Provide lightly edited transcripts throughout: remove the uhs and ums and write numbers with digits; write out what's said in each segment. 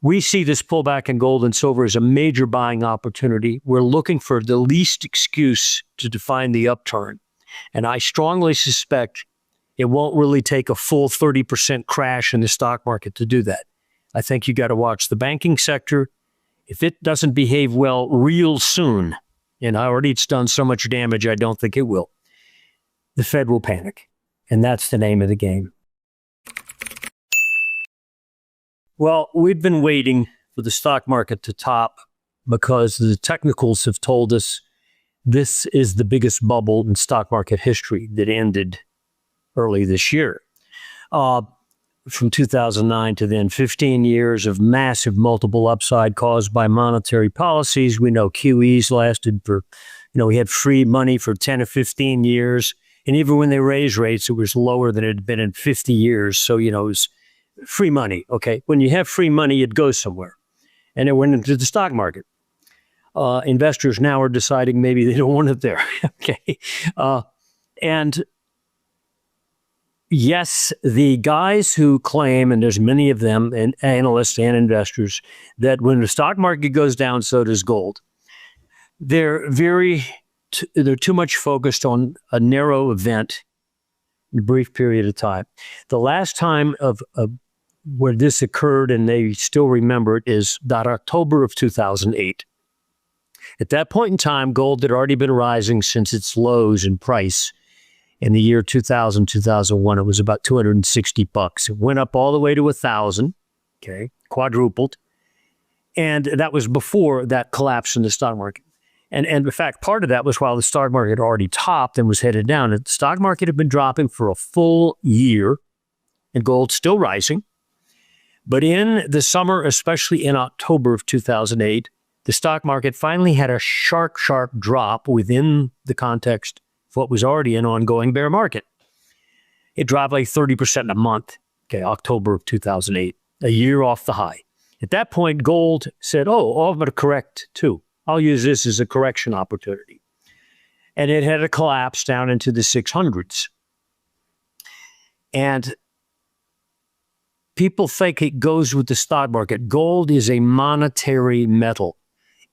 We see this pullback in gold and silver as a major buying opportunity. We're looking for the least excuse to define the upturn. And I strongly suspect it won't really take a full 30% crash in the stock market to do that. I think you got to watch the banking sector. If it doesn't behave well real soon, and already it's done so much damage, I don't think it will, the Fed will panic. And that's the name of the game. Well, we've been waiting for the stock market to top because the technicals have told us this is the biggest bubble in stock market history that ended early this year. From 2009 to then, 15 years of massive multiple upside caused by monetary policies. We know QEs lasted for, we had free money for 10 or 15 years. And even when they raised rates, it was lower than it had been in 50 years. So, it was free money, okay? When you have free money, it goes somewhere. And it went into the stock market. Investors now are deciding maybe they don't want it there, okay? And yes, the guys who claim, and there's many of them, and analysts and investors, that when the stock market goes down, so does gold. They're too much focused on a narrow event in a brief period of time. The last time where this occurred, and they still remember it, is that October of 2008. At that point in time, gold had already been rising since its lows in price. In the year 2000, 2001, it was about $260. It went up all the way to 1,000, okay, quadrupled. And that was before that collapse in the stock market. And in fact, part of that was while the stock market had already topped and was headed down. The stock market had been dropping for a full year, and gold still rising. But in the summer, especially in October of 2008, the stock market finally had a sharp drop within the context of what was already an ongoing bear market. It dropped like 30% in a month, okay, October of 2008, a year off the high. At that point, gold said, I'm going to correct too. I'll use this as a correction opportunity. And it had a collapse down into the 600s. And people think it goes with the stock market. Gold is a monetary metal.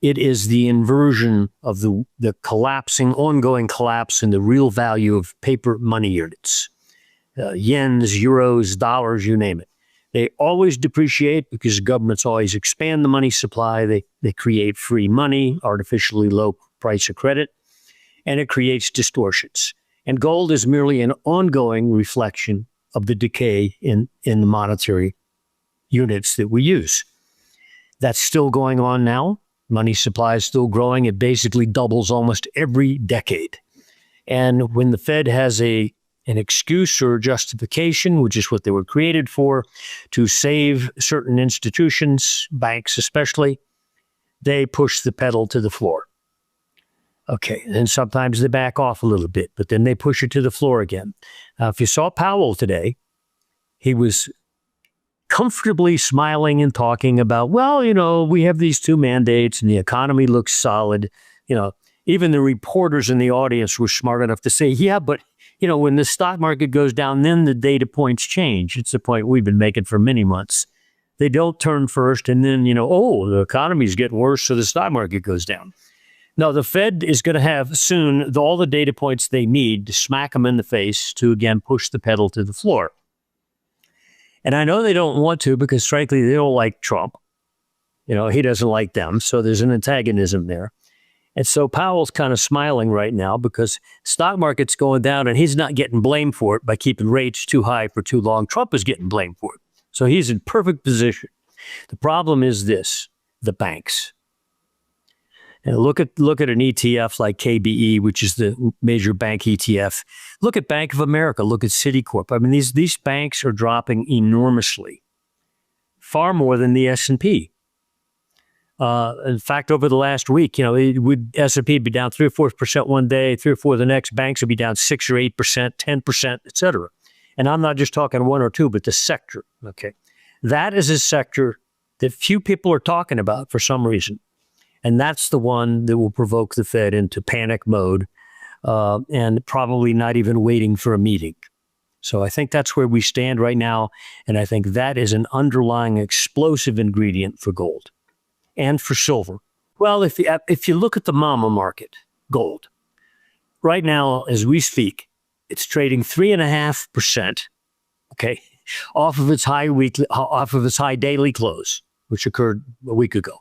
It is the inversion of the ongoing collapse in the real value of paper money units. Yens, euros, dollars, you name it. They always depreciate because governments always expand the money supply. They create free money, artificially low price of credit, and it creates distortions. And gold is merely an ongoing reflection of the decay in the monetary units that we use. That's still going on now. Money supply is still growing. It basically doubles almost every decade. And when the Fed has an excuse or justification, which is what they were created for, to save certain institutions, banks especially, they push the pedal to the floor. Okay, and sometimes they back off a little bit, but then they push it to the floor again. Now, if you saw Powell today, he was comfortably smiling and talking about, we have these two mandates and the economy looks solid. Even the reporters in the audience were smart enough to say, yeah, but when the stock market goes down, then the data points change. It's a point we've been making for many months. They don't turn first and then, the economy's getting worse, so the stock market goes down. No, the Fed is going to have soon all the data points they need to smack them in the face to, again, push the pedal to the floor. And I know they don't want to because, frankly, they don't like Trump. He doesn't like them, so there's an antagonism there. And so Powell's kind of smiling right now because stock market's going down and he's not getting blamed for it by keeping rates too high for too long. Trump is getting blamed for it. So he's in perfect position. The problem is this, the banks. And look at an ETF like KBE, which is the major bank ETF. Look at Bank of America. Look at Citicorp. I mean, these banks are dropping enormously, far more than the S&P. In fact, over the last week, S&P would be down 3 or 4% one day, 3 or 4 the next. Banks would be down 6 or 8%, 10%, et cetera. And I'm not just talking 1 or 2, but the sector. Okay, that is a sector that few people are talking about for some reason. And that's the one that will provoke the Fed into panic mode and probably not even waiting for a meeting. So I think that's where we stand right now. And I think that is an underlying explosive ingredient for gold and for silver. Well, if you look at the mama market, gold, right now, as we speak, it's trading 3.5%, okay, off of its high daily close, which occurred a week ago.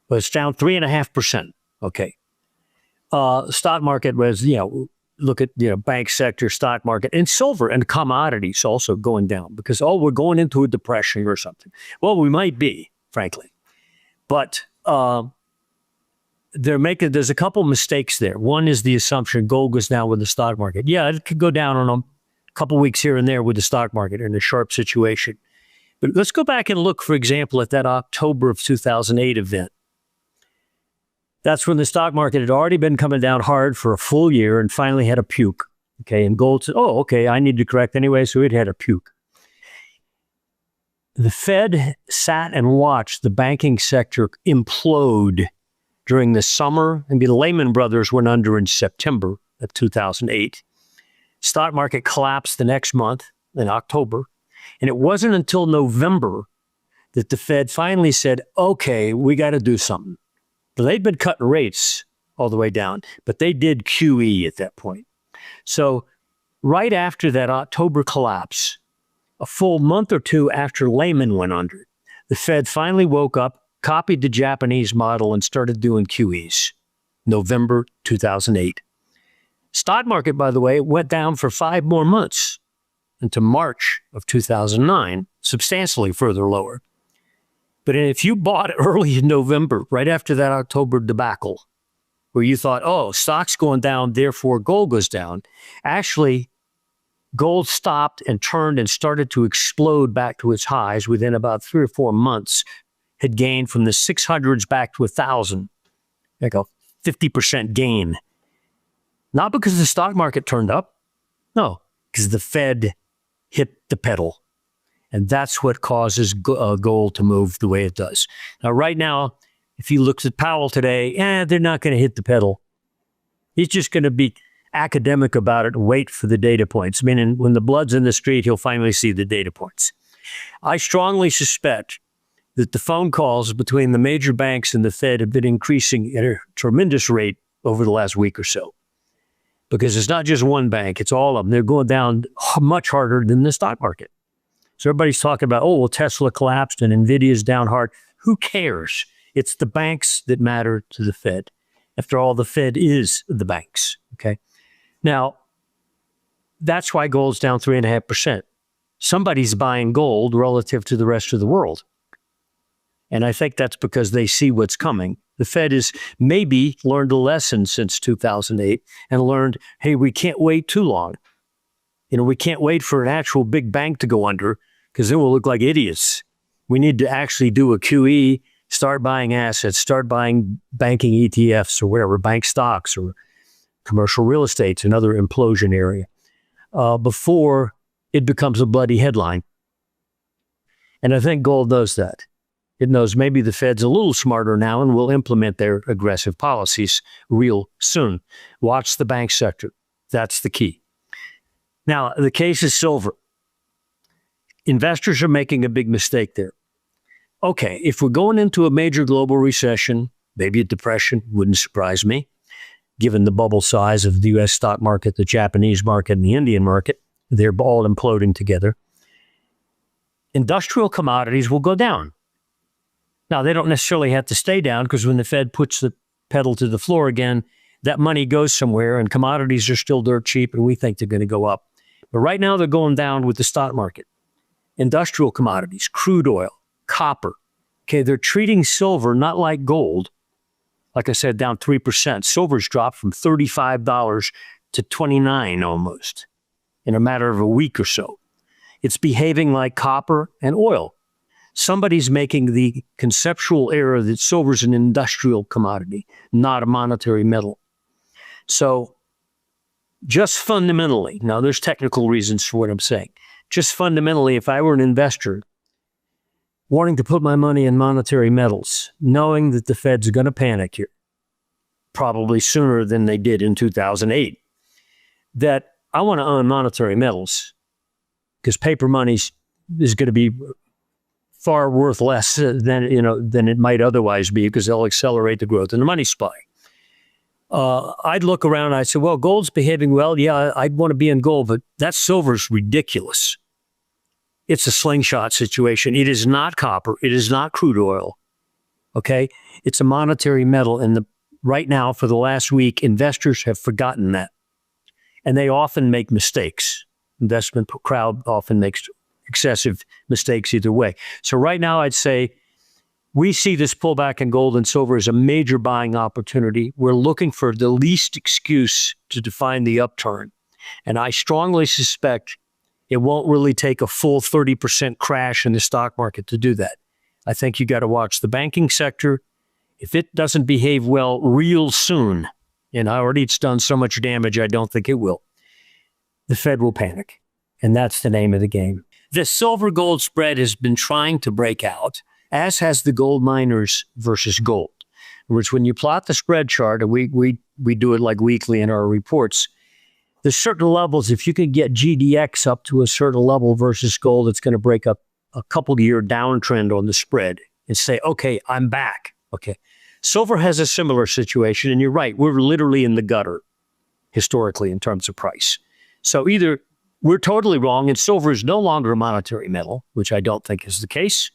But it's down 3.5%, okay. Stock market was, look at, bank sector, stock market, and silver and commodities also going down because, we're going into a depression or something. Well, we might be, frankly. But there's a couple mistakes there. One is the assumption gold goes down with the stock market. Yeah, it could go down on a couple weeks here and there with the stock market in a sharp situation. But let's go back and look, for example, at that October of 2008 event. That's when the stock market had already been coming down hard for a full year and finally had a puke. Okay, and gold said, I need to correct anyway, so it had a puke. The Fed sat and watched the banking sector implode during the summer. And the Lehman Brothers went under in September of 2008. Stock market collapsed the next month in October. And it wasn't until November that the Fed finally said, okay, we got to do something. But they'd been cutting rates all the way down, but they did QE at that point. So right after that October collapse, a full month or two after Lehman went under, the Fed finally woke up, copied the Japanese model, and started doing QEs. November 2008. Stock market, by the way, went down for 5 more months into March of 2009, substantially further lower. But if you bought early in November, right after that October debacle, where you thought, stock's going down, therefore gold goes down, actually, gold stopped and turned and started to explode back to its highs within about 3 or 4 months, had gained from the 600s back to 1,000, like a 50% gain. Not because the stock market turned up, no, because the Fed hit the pedal. And that's what causes gold to move the way it does. Now, right now, if you look at Powell today, they're not going to hit the pedal. He's just going to be academic about it and wait for the data points. I mean, when the blood's in the street, he'll finally see the data points. I strongly suspect that the phone calls between the major banks and the Fed have been increasing at a tremendous rate over the last week or so. Because it's not just one bank, it's all of them. They're going down much harder than the stock market. So everybody's talking about, Tesla collapsed and Nvidia's down hard. Who cares? It's the banks that matter to the Fed. After all, the Fed is the banks, okay? Now, that's why gold's down 3.5%. Somebody's buying gold relative to the rest of the world. And I think that's because they see what's coming. The Fed has maybe learned a lesson since 2008 and learned, hey, we can't wait too long. We can't wait for an actual big bank to go under because then we'll look like idiots. We need to actually do a QE, start buying assets, start buying banking ETFs or whatever, bank stocks or commercial real estate, another implosion area, before it becomes a bloody headline. And I think gold knows that. It knows maybe the Fed's a little smarter now and will implement their aggressive policies real soon. Watch the bank sector. That's the key. Now, the case is silver. Investors are making a big mistake there. Okay, if we're going into a major global recession, maybe a depression, wouldn't surprise me, given the bubble size of the U.S. stock market, the Japanese market, and the Indian market. They're all imploding together. Industrial commodities will go down. Now, they don't necessarily have to stay down because when the Fed puts the pedal to the floor again, that money goes somewhere and commodities are still dirt cheap and we think they're going to go up. But right now they're going down with the stock market. Industrial commodities, crude oil, copper. Okay, they're treating silver not like gold. Like I said, down 3%. Silver's dropped from $35 to $29 almost in a matter of a week or so. It's behaving like copper and oil. Somebody's making the conceptual error that silver's an industrial commodity, not a monetary metal. So just fundamentally, now there's technical reasons for what I'm saying. Just fundamentally, if I were an investor wanting to put my money in monetary metals, knowing that the Fed's going to panic here, probably sooner than they did in 2008, that I want to own monetary metals, because paper money is going to be far worth less than it might otherwise be, because they'll accelerate the growth in the money supply. I'd look around and I'd say, well, gold's behaving well. Yeah, I'd want to be in gold, but that silver's ridiculous. It's a slingshot situation. It is not copper. It is not crude oil. Okay? It's a monetary metal. And right now, for the last week, investors have forgotten that. And they often make mistakes. Investment crowd often makes excessive mistakes either way. So right now, I'd say we see this pullback in gold and silver as a major buying opportunity. We're looking for the least excuse to define the upturn. And I strongly suspect it won't really take a full 30% crash in the stock market to do that. I think you got to watch the banking sector. If it doesn't behave well real soon, and already it's done so much damage, I don't think it will, the Fed will panic. And that's the name of the game. The silver-gold spread has been trying to break out, as has the gold miners versus gold. Which, when you plot the spread chart, and we do it like weekly in our reports, there's certain levels. If you can get GDX up to a certain level versus gold, it's going to break up a couple-year downtrend on the spread and say, okay, I'm back. Okay. Silver has a similar situation, and you're right. We're literally in the gutter historically in terms of price. So either we're totally wrong and silver is no longer a monetary metal, which I don't think is the case.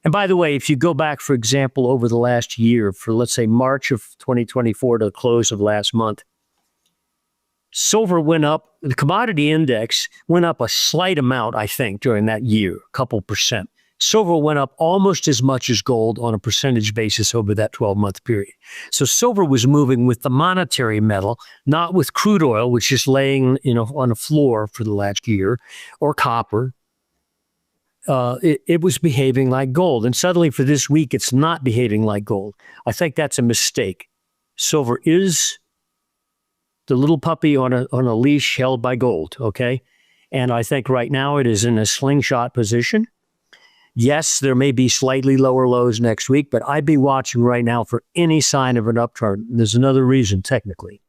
And by the way, if you go back, for example, over the last year, for let's say March of 2024 to the close of last month, silver went up, the commodity index went up a slight amount, I think, during that year, a couple percent. Silver went up almost as much as gold on a percentage basis over that 12-month period. So silver was moving with the monetary metal, not with crude oil, which is laying on a floor for the last year, or copper. It was behaving like gold. And suddenly for this week, it's not behaving like gold. I think that's a mistake. Silver is the little puppy on a leash held by gold, okay? And I think right now it is in a slingshot position. Yes, there may be slightly lower lows next week, but I'd be watching right now for any sign of an upturn. There's another reason, technically.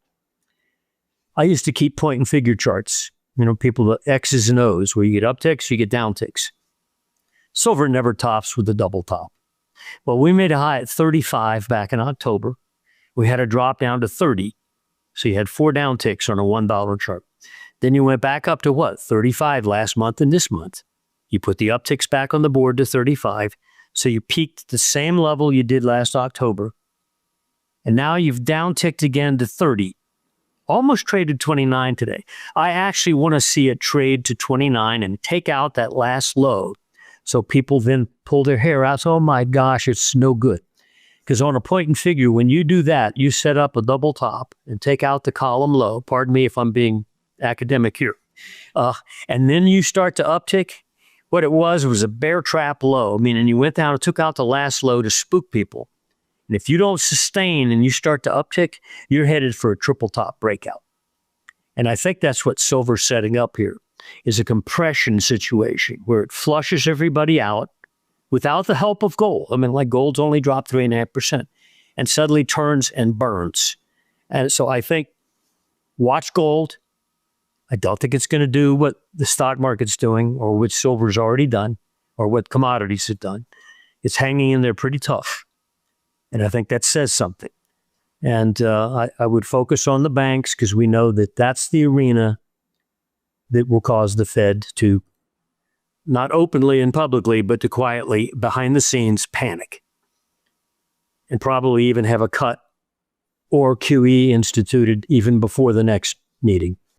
I used to keep point and figure charts, people, X's and O's, where you get upticks, you get downticks. Silver never tops with a double top. Well, we made a high at 35 back in October. We had a drop down to 30. So you had 4 downticks on a $1 chart. Then you went back up to what? 35 last month and this month. You put the upticks back on the board to 35. So you peaked at the same level you did last October. And now you've downticked again to 30. Almost traded 29 today. I actually want to see it trade to 29 and take out that last low. So people then pull their hair out. So, oh my gosh, it's no good. Because on a point and figure, when you do that, you set up a double top and take out the column low. Pardon me if I'm being academic here. And then you start to uptick. What it was a bear trap low, meaning you went down and took out the last low to spook people. And if you don't sustain and you start to uptick, you're headed for a triple top breakout. And I think that's what silver's setting up here, is a compression situation where it flushes everybody out without the help of gold. I mean, like gold's only dropped 3.5% and suddenly turns and burns. And so I think watch gold. I don't think it's going to do what the stock market's doing or what silver's already done or what commodities have done. It's hanging in there pretty tough. And I think that says something. And I would focus on the banks because we know that that's the arena that will cause the Fed to, not openly and publicly, but to quietly, behind the scenes, panic. And probably even have a cut or QE instituted even before the next meeting.